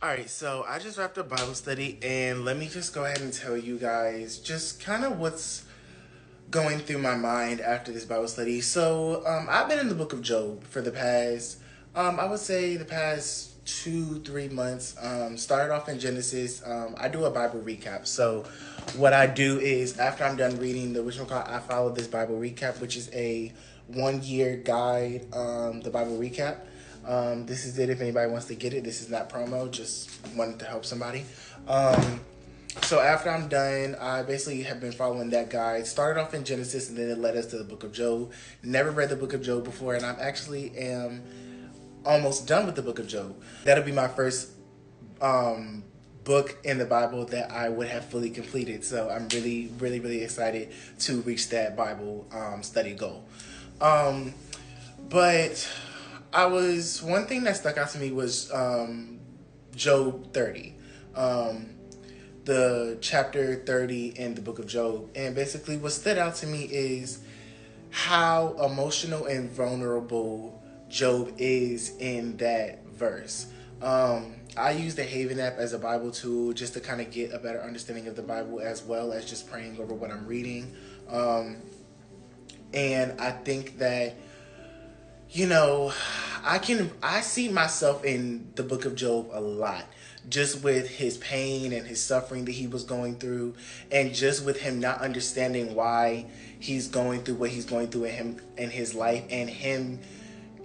All right, so I just wrapped up Bible study, and let me just go ahead and tell you guys just kind of what's going through my mind after this Bible study. So, I've been in the book of Job for the past, I would say the past 2, 3 months. Started off in Genesis. I do a Bible recap. So, what I do is after I'm done reading the original, I follow this Bible recap, which is a 1 year guide. The Bible recap. This is it if anybody wants to get it. This is not promo, just wanted to help somebody. So after I'm done, I basically have been following that guide. Started off in Genesis and then it led us to the book of Job. Never read the book of Job before, and I'm actually am almost done with the book of Job. That'll be my first book in the Bible that I would have fully completed. So I'm really, really, really excited to reach that Bible study goal. But one thing that stuck out to me was Job 30. The chapter 30 in the book of Job. And basically what stood out to me is how emotional and vulnerable Job is in that verse. I use the Haven app as a Bible tool just to kind of get a better understanding of the Bible as well as just praying over what I'm reading. And I think that I see myself in the book of Job a lot, just with his pain and his suffering that he was going through, and just with him not understanding why he's going through what he's going through in his life, and him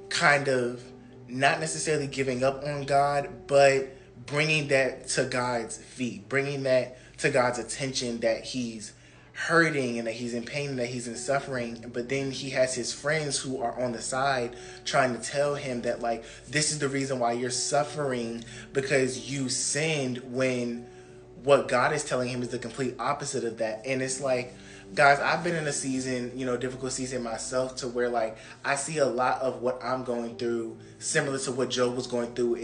kind of not necessarily giving up on God, but bringing that to God's feet, bringing that to God's attention, that he's hurting and that he's in pain and that he's in suffering. But then he has his friends who are on the side trying to tell him that, like, this is the reason why you're suffering, because you sinned, when what God is telling him is the complete opposite of that. And it's like, guys, I've been in a season, difficult season myself, to where, like, I see a lot of what I'm going through similar to what Job was going through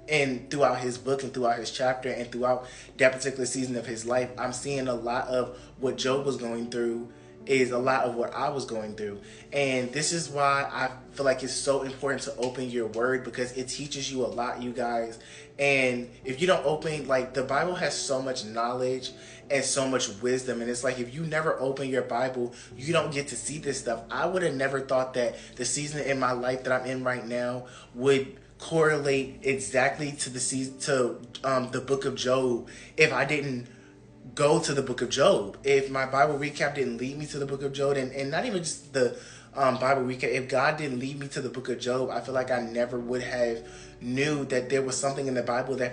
and throughout his book and throughout his chapter and throughout that particular season of his life. I'm seeing a lot of what Job was going through is a lot of what I was going through. And this is why I feel like it's so important to open your word, because it teaches you a lot, you guys. And if you don't open, like, the Bible has so much knowledge and so much wisdom, and it's like, if you never open your Bible, you don't get to see this stuff. I would have never thought that the season in my life that I'm in right now would correlate exactly to the book of Job if I didn't go to the book of Job. If my Bible recap didn't lead me to the book of Job, and not even just the Bible recap, if God didn't lead me to the book of Job, I feel like I never would have knew that there was something in the Bible that